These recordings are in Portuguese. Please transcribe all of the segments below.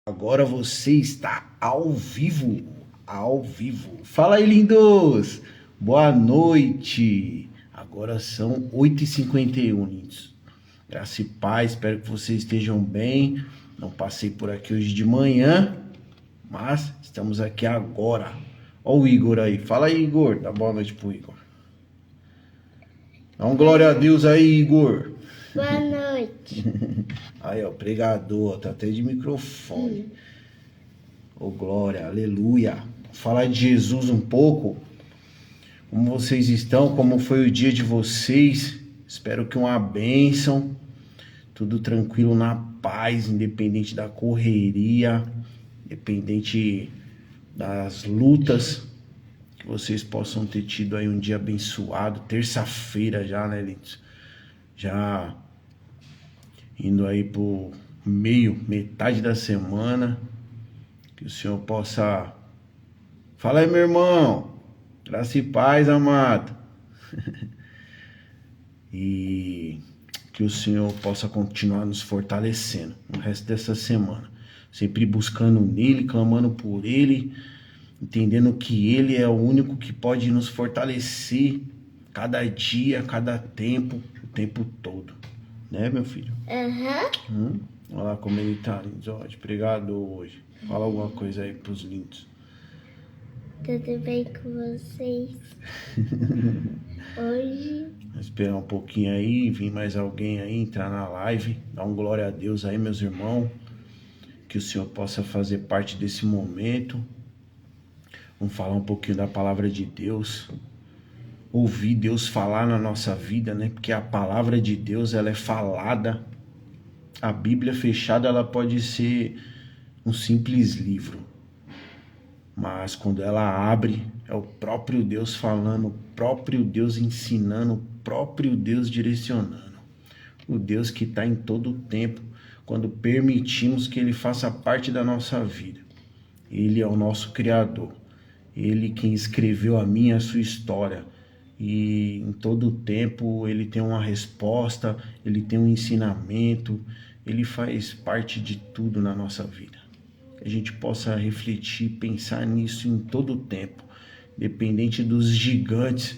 Agora você está ao vivo, ao vivo. Fala aí, lindos! Boa noite! Agora são 8h51, lindos. Graça e paz, espero que vocês estejam bem. Não passei por aqui hoje de manhã, mas estamos aqui agora. Ó o Igor aí. Fala aí, Igor. Dá boa noite pro Igor. Dá um glória a Deus aí, Igor. Boa noite. Aí, ó, pregador, tá até de microfone. Ô, glória, aleluia. Falar de Jesus um pouco. Como vocês estão? Como foi o dia de vocês? Espero que uma bênção. Tudo tranquilo, na paz, independente da correria, independente das lutas. Que vocês possam ter tido aí um dia abençoado. Terça-feira já, né, lindos? Já indo aí pro metade da semana. Que o Senhor possa... Fala aí, meu irmão. Graça e paz, amado. E que o Senhor possa continuar nos fortalecendo no resto dessa semana. Sempre buscando nele, clamando por ele, entendendo que ele é o único que pode nos fortalecer cada dia, cada tempo, o tempo todo. Né, meu filho? Olha lá como ele tá, lindos. Ó, de pregador hoje. Fala alguma coisa aí pros lindos. Tudo bem com vocês? Hoje Vou esperar um pouquinho aí, vir mais alguém aí entrar na live. Dá um glória a Deus aí, meus irmãos. Que o Senhor possa fazer parte desse momento. Vamos falar um pouquinho da palavra de Deus. Ouvir Deus falar na nossa vida, né? Porque a palavra de Deus, ela é falada. A Bíblia fechada, ela pode ser um simples livro. Mas quando ela abre, é o próprio Deus falando, o próprio Deus ensinando, o próprio Deus direcionando. O Deus que está em todo o tempo, quando permitimos que Ele faça parte da nossa vida. Ele é o nosso Criador. Ele quem escreveu a minha e a sua história. E em todo o tempo Ele tem uma resposta, Ele tem um ensinamento, Ele faz parte de tudo na nossa vida. Que a gente possa refletir, pensar nisso em todo o tempo, independente dos gigantes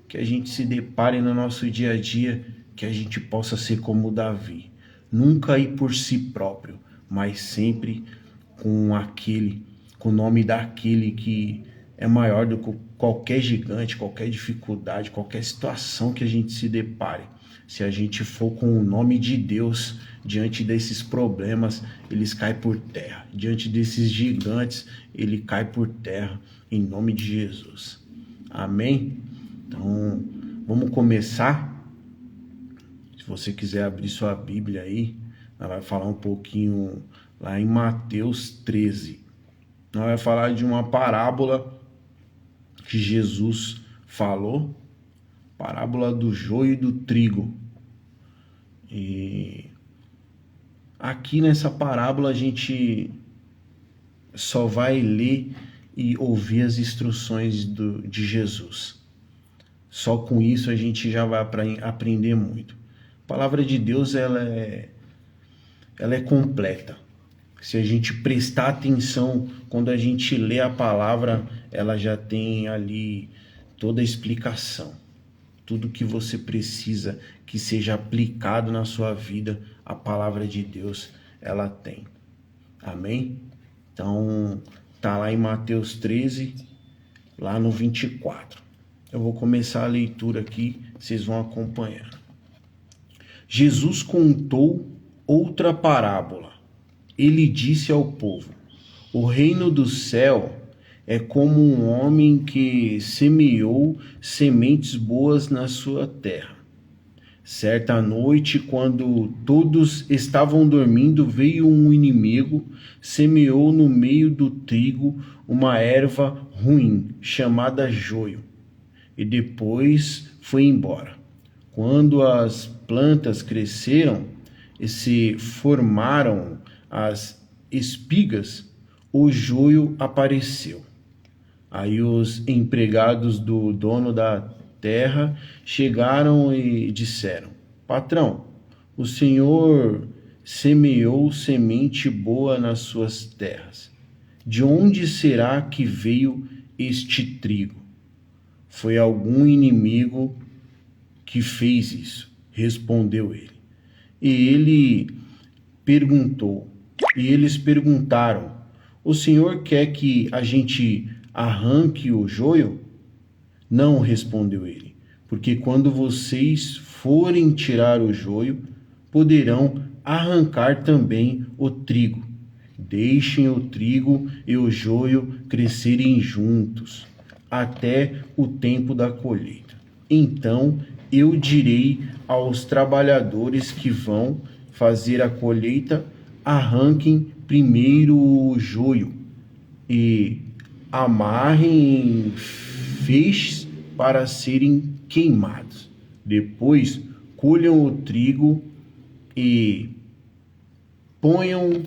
que a gente se depare no nosso dia a dia, que a gente possa ser como Davi, nunca ir por si próprio, mas sempre com o nome daquele que é maior do que qualquer gigante, qualquer dificuldade, qualquer situação que a gente se depare. Se a gente for com o nome de Deus diante desses problemas, eles caem por terra. Diante desses gigantes, ele cai por terra, em nome de Jesus. Amém? Então, vamos começar. Se você quiser abrir sua Bíblia aí, nós vamos falar um pouquinho lá em Mateus 13. Nós vamos falar de uma parábola que Jesus falou, parábola do joio e do trigo. E aqui nessa parábola a gente só vai ler e ouvir as instruções de Jesus. Só com isso a gente já vai aprender muito. A palavra de Deus ela é completa. Se a gente prestar atenção, quando a gente lê a palavra, ela já tem ali toda a explicação. Tudo que você precisa que seja aplicado na sua vida, a palavra de Deus, ela tem. Amém? Então, tá lá em Mateus 13, lá no 24. Eu vou começar a leitura aqui, vocês vão acompanhar. Jesus contou outra parábola. Ele disse ao povo: o reino do céu é como um homem que semeou sementes boas na sua terra. Certa noite, quando todos estavam dormindo, veio um inimigo, semeou no meio do trigo uma erva ruim, chamada joio, e depois foi embora. Quando as plantas cresceram e se formaram as espigas, o joio apareceu. Aí os empregados do dono da terra chegaram e disseram: patrão, o senhor semeou semente boa nas suas terras. De onde será que veio este trigo? Foi algum inimigo que fez isso, respondeu ele. E eles perguntaram: o senhor quer que a gente arranque o joio? Não, respondeu ele, porque quando vocês forem tirar o joio, poderão arrancar também o trigo. Deixem o trigo e o joio crescerem juntos, até o tempo da colheita. Então eu direi aos trabalhadores que vão fazer a colheita: arranquem primeiro o joio e amarrem em feixes para serem queimados. Depois colham o trigo e ponham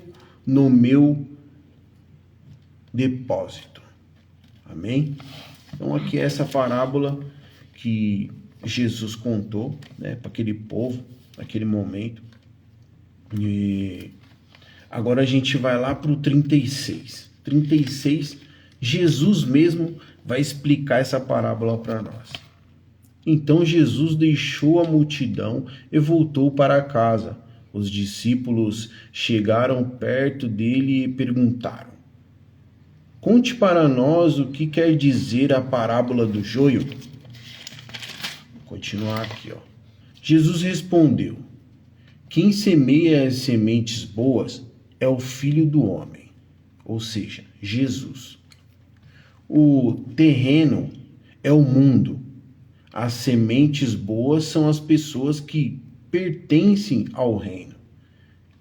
no meu depósito. Amém? Então aqui é essa parábola que Jesus contou, né, para aquele povo, naquele momento. E agora a gente vai lá para o 36. 36, Jesus mesmo vai explicar essa parábola para nós. Então Jesus deixou a multidão e voltou para casa. Os discípulos chegaram perto dele e perguntaram: conte para nós o que quer dizer a parábola do joio. Vou continuar aqui, ó. Jesus respondeu: quem semeia as sementes boas é o Filho do Homem, ou seja, Jesus. O terreno é o mundo. As sementes boas são as pessoas que pertencem ao reino,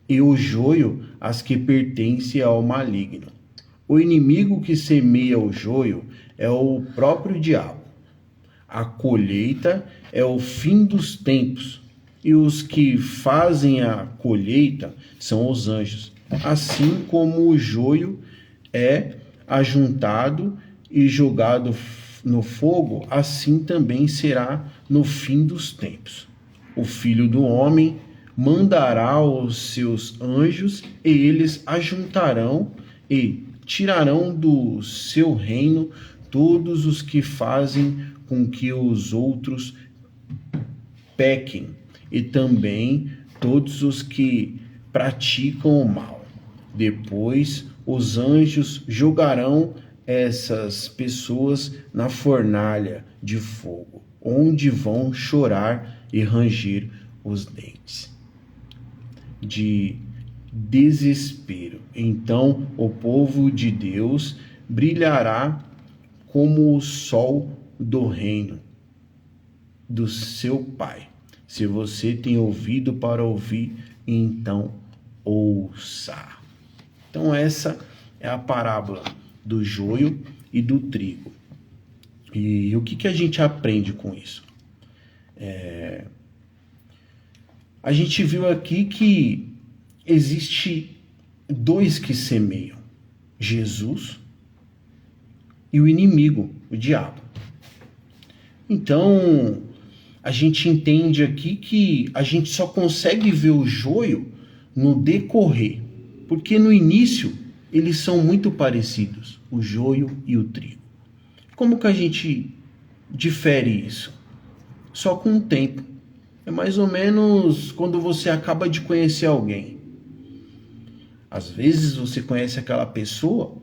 e o joio as que pertencem ao maligno. O inimigo que semeia o joio é o próprio diabo. A colheita é o fim dos tempos, e os que fazem a colheita são os anjos. Assim como o joio é ajuntado e jogado no fogo, assim também será no fim dos tempos. O Filho do Homem mandará os seus anjos, e eles ajuntarão e tirarão do seu reino todos os que fazem com que os outros pequem, e também todos os que praticam o mal. Depois os anjos jogarão essas pessoas na fornalha de fogo, onde vão chorar e ranger os dentes de desespero. Então o povo de Deus brilhará como o sol do reino do seu Pai. Se você tem ouvido para ouvir, então ouça. Então essa é a parábola do joio e do trigo. E o que a gente aprende com isso? A gente viu aqui que existe dois que semeiam: Jesus e o inimigo, o diabo. Então, a gente entende aqui que a gente só consegue ver o joio no decorrer, porque no início eles são muito parecidos, o joio e o trigo. Como que a gente difere isso? Só com o tempo. É mais ou menos quando você acaba de conhecer alguém. Às vezes você conhece aquela pessoa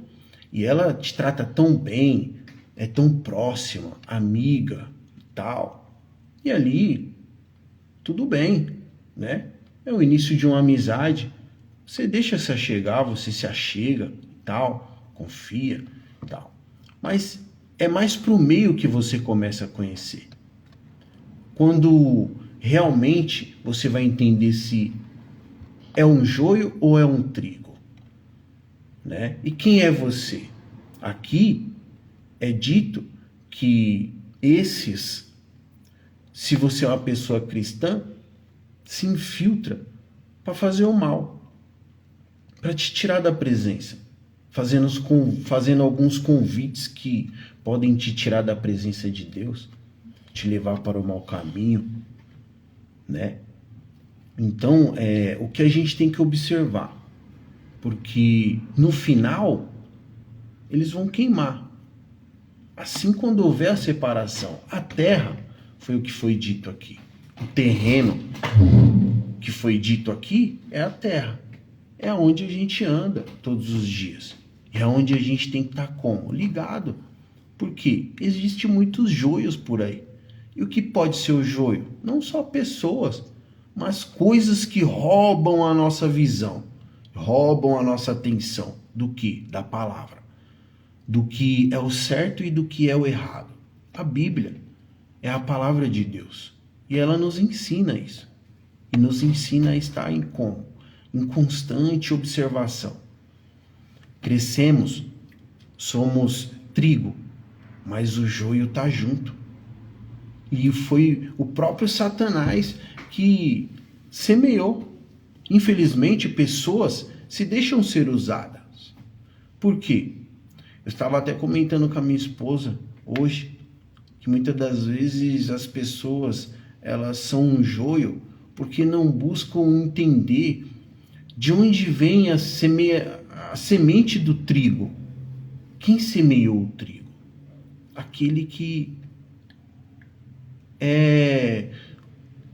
e ela te trata tão bem, é tão próxima, amiga e tal. E ali, tudo bem, né? É o início de uma amizade. Você deixa se achegar, você se achega e tal, confia e tal. Mas é mais pro meio que você começa a conhecer. Quando realmente você vai entender se é um joio ou é um trigo, né? E quem é você? Aqui é dito que esses, se você é uma pessoa cristã, se infiltra para fazer o mal, para te tirar da presença, fazendo alguns convites que podem te tirar da presença de Deus, te levar para o mau caminho, né? Então, o que a gente tem que observar, porque no final eles vão queimar. Assim, quando houver a separação, a terra, foi o que foi dito aqui. O terreno que foi dito aqui é a terra. É onde a gente anda todos os dias. É onde a gente tem que estar como? Ligado. Porque existem muitos joios por aí. E o que pode ser o joio? Não só pessoas, mas coisas que roubam a nossa visão, roubam a nossa atenção. Do que? Da palavra. Do que é o certo e do que é o errado. A Bíblia é a palavra de Deus. E ela nos ensina isso. E nos ensina a estar em como? Em constante observação. Crescemos, somos trigo, mas o joio está junto. E foi o próprio Satanás que semeou. Infelizmente, pessoas se deixam ser usadas. Por quê? Eu estava até comentando com a minha esposa hoje que muitas das vezes as pessoas elas são um joio porque não buscam entender de onde vem a semente do trigo. Quem semeou o trigo? Aquele que é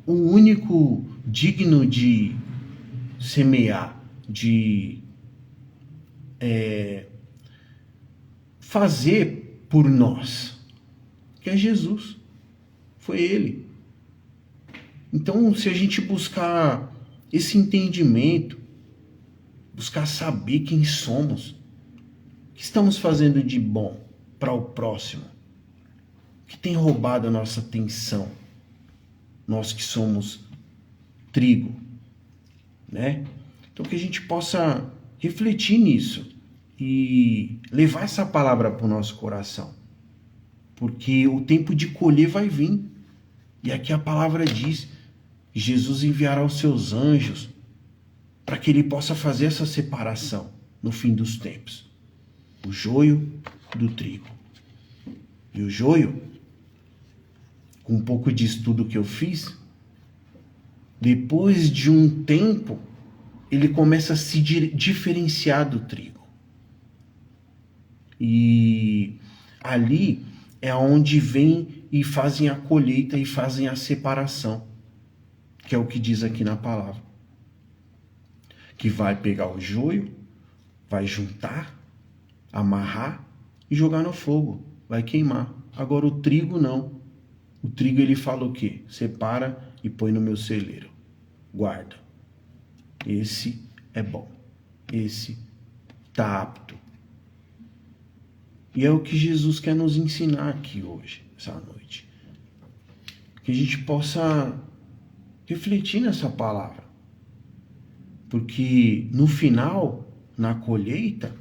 o único digno de semear, de fazer por nós, que é Jesus. Foi Ele. Então, se a gente buscar esse entendimento, buscar saber quem somos, o que estamos fazendo de bom para o próximo, o que tem roubado a nossa atenção, nós que somos trigo, né? Então, que a gente possa refletir nisso e levar essa palavra para o nosso coração, porque o tempo de colher vai vir. E aqui a palavra diz: Jesus enviará os seus anjos para que ele possa fazer essa separação no fim dos tempos. O joio do trigo. E o joio, com um pouco de estudo que eu fiz, depois de um tempo, ele começa a se diferenciar do trigo. E ali é onde vem e fazem a colheita e fazem a separação, que é o que diz aqui na palavra. Que vai pegar o joio, vai juntar, amarrar e jogar no fogo, vai queimar. Agora o trigo não. O trigo ele fala o quê? Separa e põe no meu celeiro. Guarda. Esse é bom. Esse tá apto. E é o que Jesus quer nos ensinar aqui hoje, essa noite. Que a gente possa refletir nessa palavra. Porque no final, na colheita,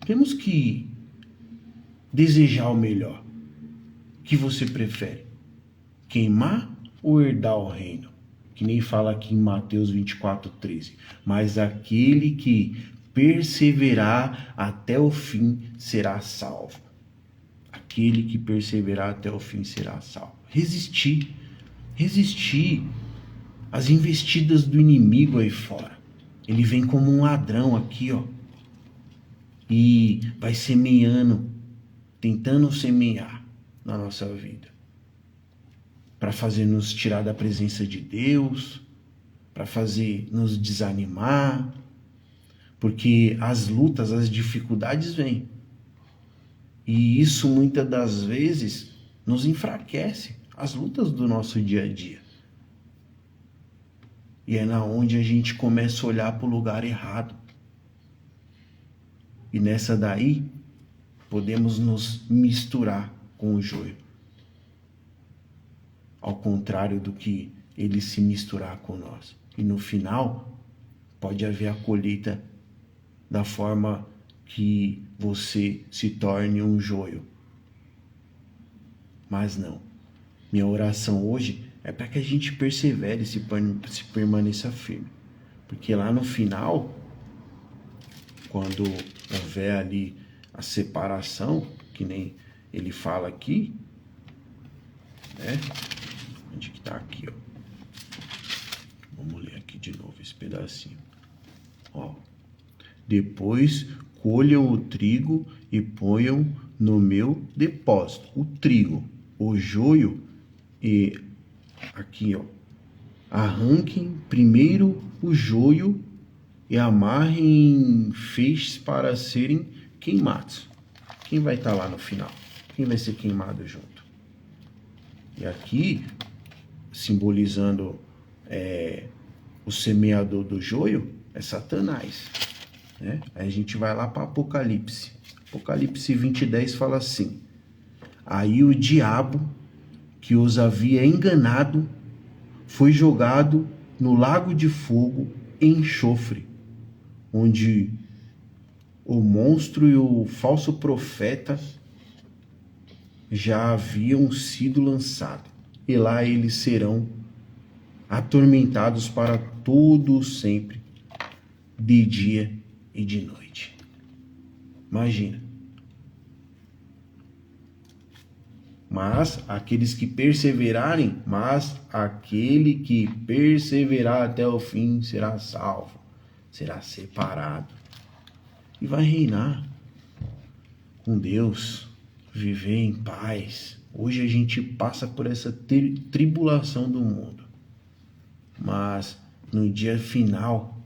temos que desejar o melhor. O que você prefere? Queimar ou herdar o reino? Que nem fala aqui em Mateus 24:13. Mas aquele que perseverar até o fim será salvo. Aquele que perseverar até o fim será salvo. Resistir às investidas do inimigo aí fora. Ele vem como um ladrão aqui, ó, e vai semeando, tentando semear na nossa vida, para fazer nos tirar da presença de Deus, para fazer nos desanimar, porque as lutas, as dificuldades vêm. E isso muitas das vezes nos enfraquece, as lutas do nosso dia a dia. E é na onde a gente começa a olhar para o lugar errado. E nessa daí, podemos nos misturar com o joio. Ao contrário do que ele se misturar com nós. E no final, pode haver a colheita da forma que você se torne um joio. Mas não. Minha oração hoje é para que a gente persevere, se permaneça firme. Porque lá no final, quando houver ali a separação, que nem ele fala aqui, né? Onde que tá aqui, ó? Vamos ler aqui de novo esse pedacinho. Ó. Depois colham o trigo e ponham no meu depósito. O trigo, o joio e aqui, ó. Arranquem primeiro o joio e amarrem em feixes para serem queimados. Quem vai estar lá no final? Quem vai ser queimado junto? E aqui, simbolizando o semeador do joio, é Satanás. Né? Aí a gente vai lá para Apocalipse. Apocalipse 20:10 fala assim: aí o diabo que os havia enganado foi jogado no lago de fogo e enxofre, onde o monstro e o falso profeta já haviam sido lançados. E lá eles serão atormentados para todo sempre, de dia e de noite. Imagina. Mas aquele que perseverar até o fim será salvo, será separado e vai reinar com Deus, viver em paz. Hoje a gente passa por essa tribulação do mundo, mas no dia final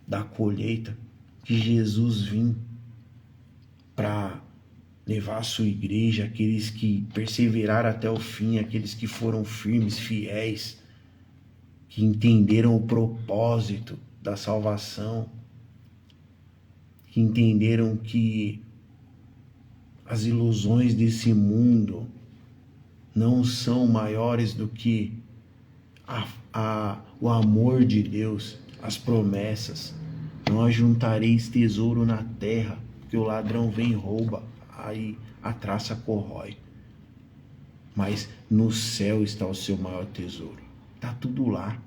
da colheita, que Jesus vim para levar a sua igreja, aqueles que perseveraram até o fim, aqueles que foram firmes, fiéis, que entenderam o propósito da salvação, que entenderam que as ilusões desse mundo não são maiores do que o amor de Deus, as promessas. Não ajuntareis tesouro na terra, porque o ladrão vem e rouba, aí a traça corrói. Mas no céu está o seu maior tesouro. Está tudo lá.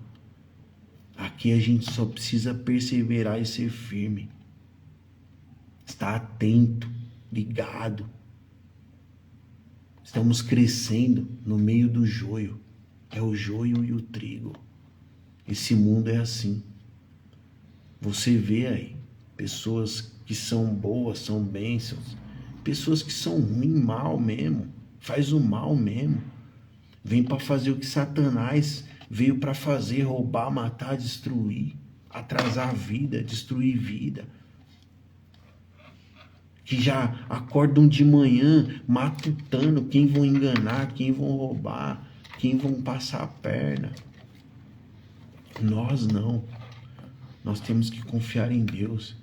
Aqui a gente só precisa perseverar e ser firme. Estar atento, ligado. Estamos crescendo no meio do joio. É o joio e o trigo. Esse mundo é assim. Você vê aí pessoas que são boas, são bênçãos. Pessoas que são ruins, mal mesmo. Faz o mal mesmo. Vem para fazer o que Satanás veio para fazer: roubar, matar, destruir, atrasar a vida, destruir vida. Que já acordam de manhã matutando quem vão enganar, quem vão roubar, quem vão passar a perna. Nós não. Nós temos que confiar em Deus,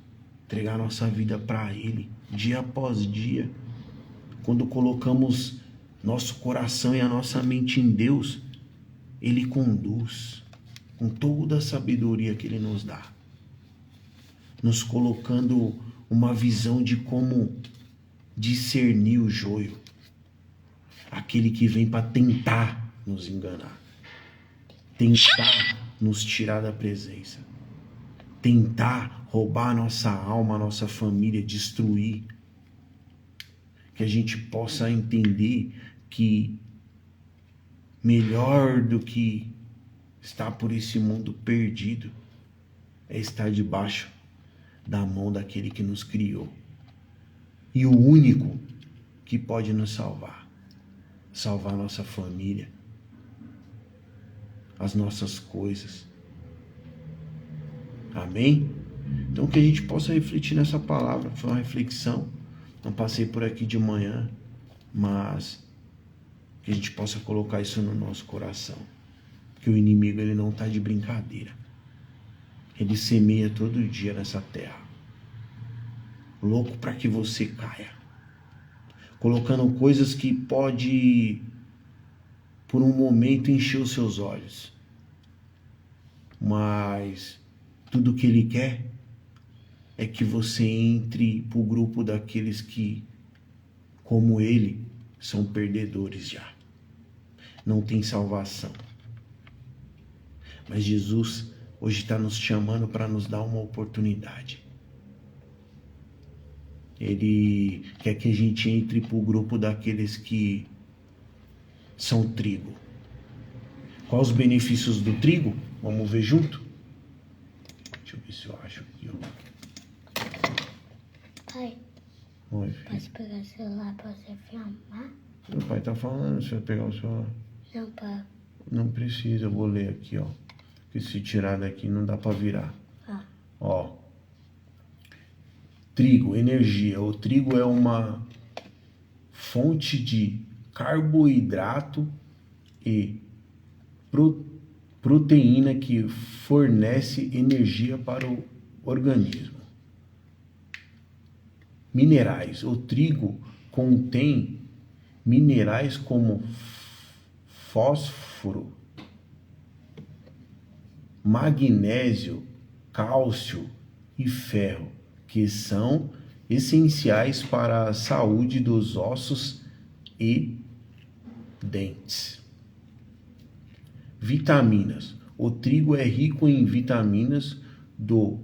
entregar nossa vida para Ele, dia após dia. Quando colocamos nosso coração e a nossa mente em Deus, Ele conduz com toda a sabedoria que Ele nos dá, nos colocando uma visão de como discernir o joio, aquele que vem para tentar nos enganar, tentar nos tirar da presença, tentar roubar a nossa alma, a nossa família, destruir. Que a gente possa entender que melhor do que estar por esse mundo perdido é estar debaixo da mão daquele que nos criou. E o único que pode nos salvar nossa família, as nossas coisas. Amém? Então que a gente possa refletir nessa palavra. Foi uma reflexão. Não passei por aqui de manhã, mas que a gente possa colocar isso no nosso coração. Que o inimigo, ele não está de brincadeira. Ele semeia todo dia nessa terra, louco para que você caia, colocando coisas que pode por um momento encher os seus olhos, mas tudo que ele quer é que você entre para o grupo daqueles que, como ele, são perdedores já, não tem salvação. Mas Jesus hoje está nos chamando para nos dar uma oportunidade. Ele quer que a gente entre para o grupo daqueles que são trigo. Quais os benefícios do trigo? Vamos ver junto? Deixa eu ver se eu acho aqui, ó. Pai, Oi, filho. posso pegar o celular pra você filmar? Meu pai tá falando, você vai pegar o celular. Não, pai. Não precisa, eu vou ler aqui, ó. Porque se tirar daqui não dá pra virar. Ah. Ó. Trigo, energia. O trigo é uma fonte de carboidrato e proteína que fornece energia para o organismo. Minerais. O trigo contém minerais como fósforo, magnésio, cálcio e ferro, que são essenciais para a saúde dos ossos e dentes. Vitaminas. O trigo é rico em vitaminas do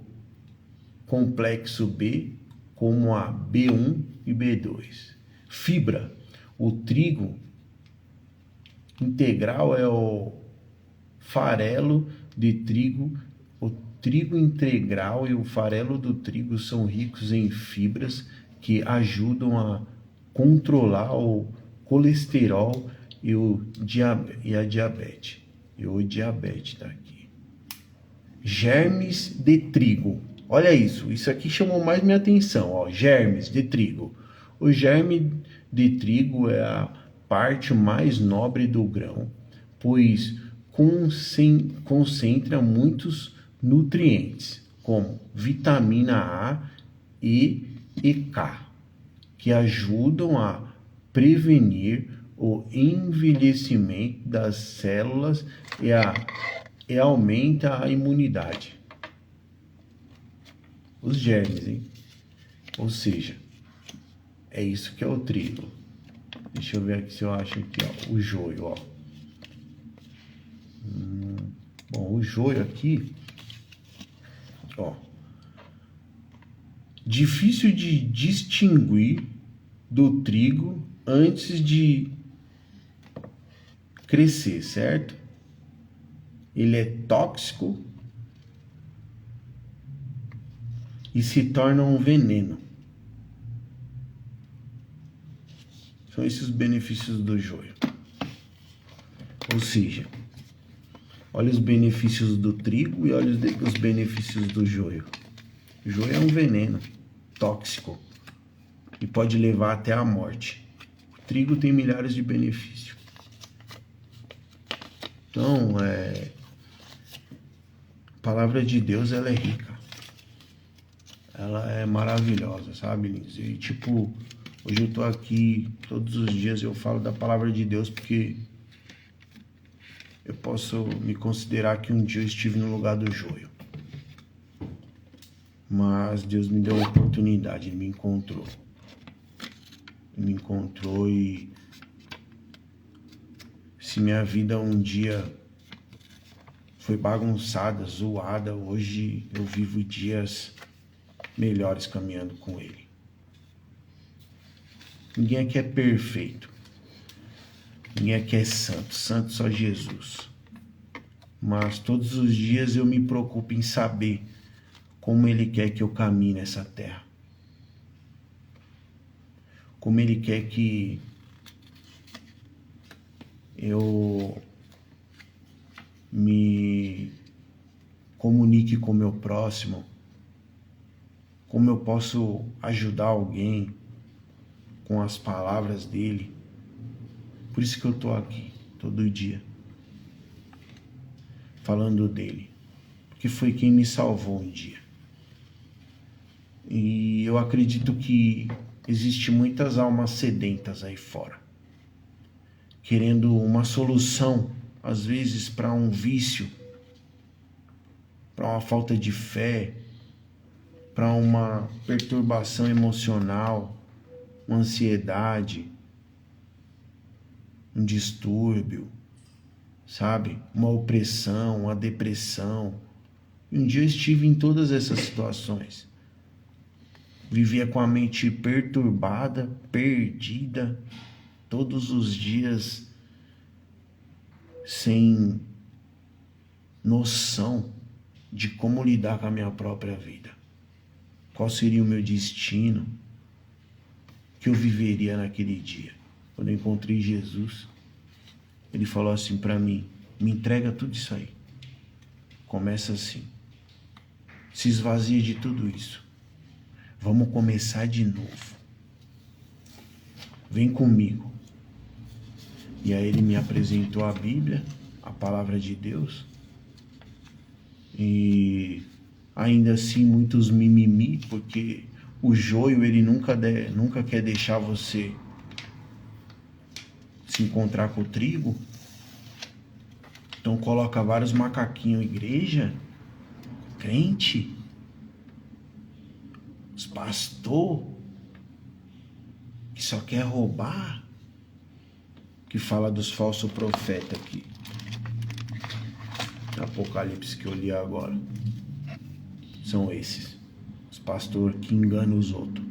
complexo B, como a B1 e B2. Fibra. O trigo integral é o farelo de trigo. O trigo integral e o farelo do trigo são ricos em fibras que ajudam a controlar o colesterol e a diabetes. E o diabetes tá aqui. Germes de trigo. Olha isso. Isso aqui chamou mais minha atenção, ó. Germes de trigo. O germe de trigo é a parte mais nobre do grão, pois concentra muitos nutrientes, como vitamina A e K, que ajudam a prevenir o envelhecimento das células e aumenta a imunidade. Os germes, hein? Ou seja, é isso que é o trigo. Deixa eu ver aqui se eu acho aqui, ó, o joio, ó. Bom, o joio aqui, ó, difícil de distinguir do trigo antes de crescer, certo? Ele é tóxico e se torna um veneno. São esses os benefícios do joio. Ou seja, olha os benefícios do trigo e olha os benefícios do joio. O joio é um veneno tóxico e pode levar até a morte. O trigo tem milhares de benefícios. Então, a palavra de Deus, ela é rica. Ela é maravilhosa, sabe, Lins? E tipo, hoje eu tô aqui, todos os dias eu falo da palavra de Deus porque eu posso me considerar que um dia eu estive no lugar do joio. Mas Deus me deu uma oportunidade, Ele me encontrou. Ele me encontrou e se minha vida um dia foi bagunçada, zoada, hoje eu vivo dias melhores caminhando com Ele. Ninguém aqui é perfeito. Ninguém aqui é santo. Santo só Jesus. Mas todos os dias eu me preocupo em saber como Ele quer que eu caminhe nessa terra. Como Ele quer que eu me comunique com o meu próximo. Como eu posso ajudar alguém com as palavras dele. Por isso que eu tô aqui todo dia falando dele, porque foi quem me salvou um dia. E eu acredito que existe muitas almas sedentas aí fora, querendo uma solução, às vezes para um vício, para uma falta de fé, para uma perturbação emocional, uma ansiedade, um distúrbio, sabe? Uma opressão, uma depressão. Um dia eu estive em todas essas situações. Vivia com a mente perturbada, perdida, todos os dias sem noção de como lidar com a minha própria vida. Qual seria o meu destino que eu viveria naquele dia. Quando eu encontrei Jesus, ele falou assim para mim: me entrega tudo isso aí. Começa assim. Se esvazia de tudo isso. Vamos começar de novo. Vem comigo. E aí ele me apresentou a Bíblia, a palavra de Deus. E ainda assim muitos mimimi, porque o joio ele nunca quer deixar você se encontrar com o trigo. Então coloca vários macaquinhos na igreja, crente, os pastor que só quer roubar, que fala dos falsos profetas aqui. Apocalipse que eu li agora. São esses. Os pastores que enganam os outros.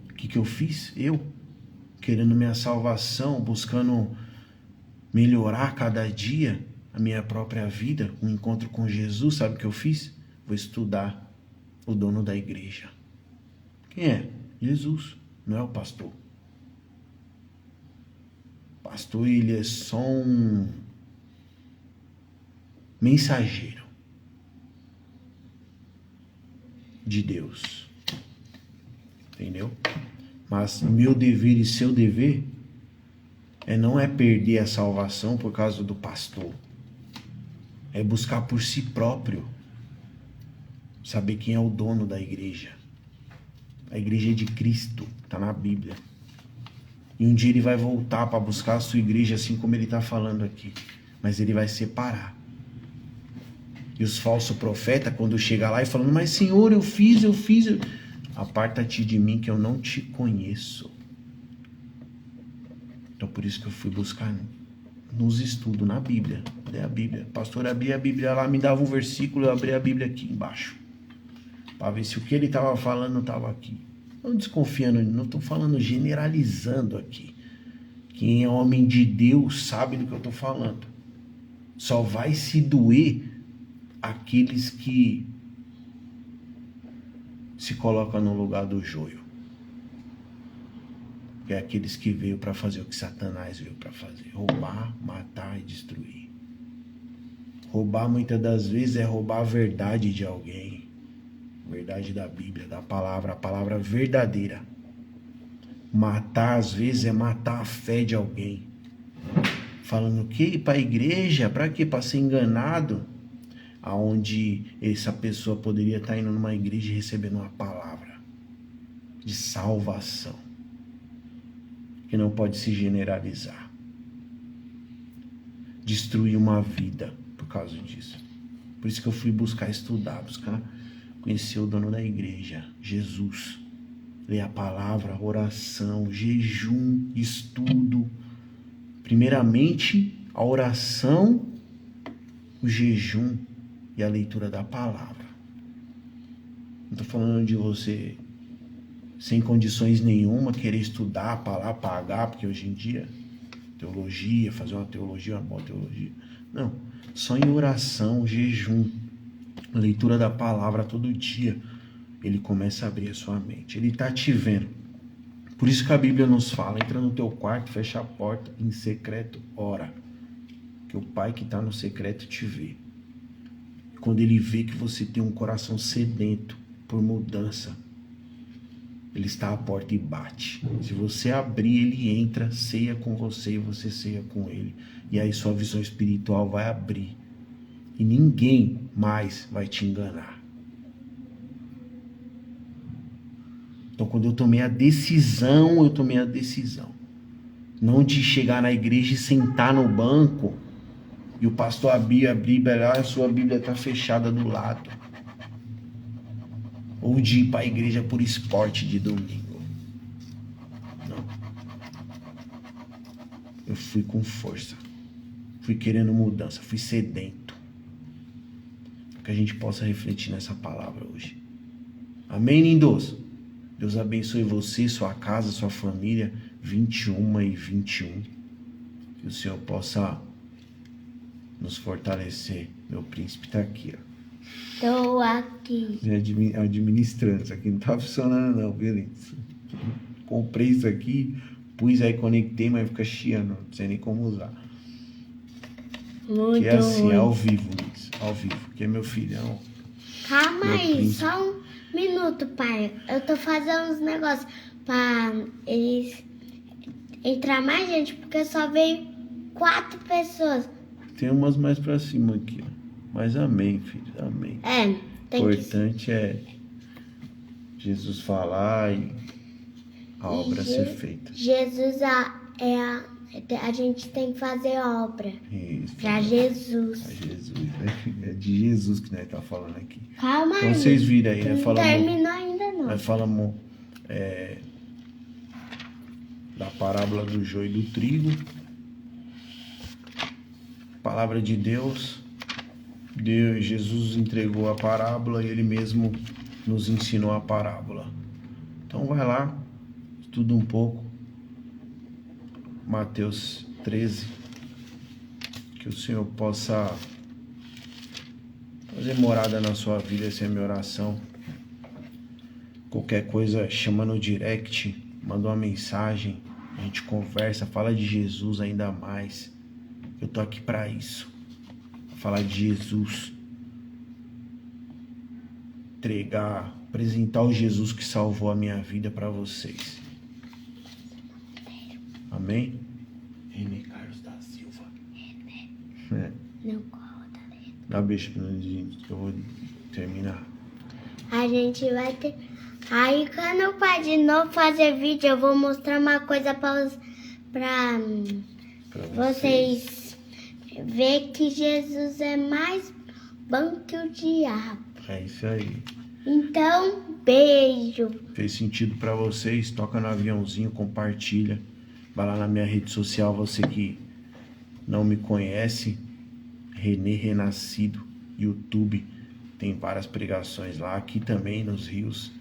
O que eu fiz? Eu, querendo minha salvação, buscando melhorar cada dia a minha própria vida, um encontro com Jesus, sabe o que eu fiz? Vou estudar o dono da igreja. Quem é? Jesus, não é o pastor. O pastor, ele é só um mensageiro de Deus. Entendeu? Mas meu dever e seu dever não é perder a salvação por causa do pastor. É buscar por si próprio. Saber quem é o dono da igreja. A igreja é de Cristo, está na Bíblia. E um dia ele vai voltar para buscar a sua igreja, assim como ele está falando aqui. Mas ele vai separar. E os falsos profetas, quando chegam lá e falando: mas Senhor, eu fiz. Aparta-te de mim que eu não te conheço. Então por isso que eu fui buscar nos estudos, na Bíblia. Ler a Bíblia. Pastor abria a Bíblia lá, me dava um versículo, eu abria a Bíblia aqui embaixo. Para ver se o que ele estava falando estava aqui. Não desconfiando, não estou falando generalizando aqui. Quem é homem de Deus sabe do que eu estou falando. Só vai se doer aqueles que se colocam no lugar do joio. Que é aqueles que veio para fazer o que Satanás veio para fazer. Roubar, matar e destruir. Roubar muitas das vezes é roubar a verdade de alguém. Verdade da Bíblia, da palavra, a palavra verdadeira. Matar às vezes é matar a fé de alguém. Falando que para a igreja, para quê? Para ser enganado. Aonde essa pessoa poderia estar indo numa igreja e recebendo uma palavra de salvação. Que não pode se generalizar. Destruir uma vida por causa disso. Por isso que eu fui buscar estudar, buscar conhecer o dono da igreja, Jesus. Ler a palavra, oração, jejum, estudo. Primeiramente, a oração, o jejum e a leitura da palavra. Não estou falando de você sem condições nenhuma querer estudar a palavra, pagar, porque hoje em dia, teologia, fazer uma teologia, uma boa teologia. Não, só em oração, jejum, leitura da palavra todo dia, ele começa a abrir a sua mente. Ele está te vendo. Por isso que a Bíblia nos fala: entra no teu quarto, fecha a porta, em secreto, ora. Que o Pai que está no secreto te vê. Quando ele vê que você tem um coração sedento por mudança, ele está à porta e bate. Se você abrir, ele entra, ceia com você e você ceia com ele. E aí sua visão espiritual vai abrir. E ninguém mais vai te enganar. Então quando eu tomei a decisão, não de chegar na igreja e sentar no banco e o pastor abrir a Bíblia, a sua Bíblia está fechada do lado. Ou de ir para a igreja por esporte de domingo. Não. Eu fui com força. Fui querendo mudança. Fui sedento. Para que a gente possa refletir nessa palavra hoje. Amém, lindos? Deus abençoe você, sua casa, sua família. 21 e 21. Que o Senhor possa nos fortalecer Meu príncipe tá aqui, ó. Tô aqui. Administrando. Isso aqui não tá funcionando não, beleza. Comprei isso aqui, pus aí, conectei, mas fica chiando. Não sei nem como usar. Muito Que é assim, ruim. ao vivo, Luiz. Ao vivo. Que é meu filhão. Calma Meu aí, príncipe. só um minuto, pai. Eu tô fazendo uns negócios pra eles entrar mais gente, porque só veio 4 pessoas. Tem umas mais pra cima aqui, ó. Mas amém, filho. Amém. É, O tem que importante é Jesus falar e a obra ser feita. Jesus a gente tem que fazer obra Isso. pra Jesus. A Jesus, né? É de Jesus que nós tá falando aqui. Calma Então aí. vocês viram aí, né? Não Falamos, terminou ainda não. nós falamos da parábola do joio e do trigo. Palavra de Deus. Jesus entregou a parábola e ele mesmo nos ensinou a parábola. Então vai lá, estuda um pouco. Mateus 13. Que o Senhor possa fazer morada na sua vida, essa é a minha oração. Qualquer coisa, chama no direct, manda uma mensagem, a gente conversa, fala de Jesus ainda mais. Eu tô aqui para isso. Falar de Jesus. Entregar, apresentar o Jesus que salvou a minha vida para vocês. Amém? René Carlos da Silva. Não corta. Dá um beijo pro Nandinho, que eu vou terminar. A gente vai ter... Aí quando o pai de novo fazer vídeo, eu vou mostrar uma coisa pra vocês ver que Jesus é mais bom que o diabo. É isso aí. Então, beijo. Fez sentido pra vocês? Toca no aviãozinho, compartilha. Vai lá na minha rede social, você que não me conhece, René Renascido, YouTube. Tem várias pregações lá, aqui também nos Rios.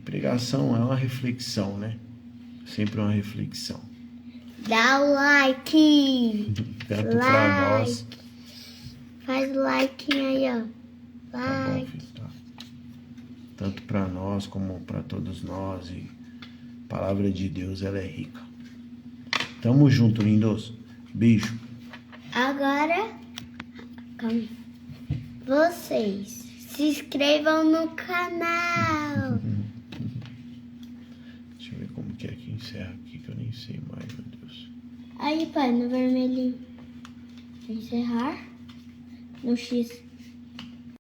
Pregação é uma reflexão, né? Sempre uma reflexão. Dá o like. Tanto pra nós. Faz o like aí, ó. Tá bom, Like. filho, tá. Tanto pra nós como pra todos nós. E a palavra de Deus, ela é rica. Tamo junto, lindos. Beijo. Agora, vocês se inscrevam no canal. Deixa eu ver como que é que encerra aqui, que eu nem sei mais, meu Deus. Aí, pai, no vermelhinho. Encerrar. No X.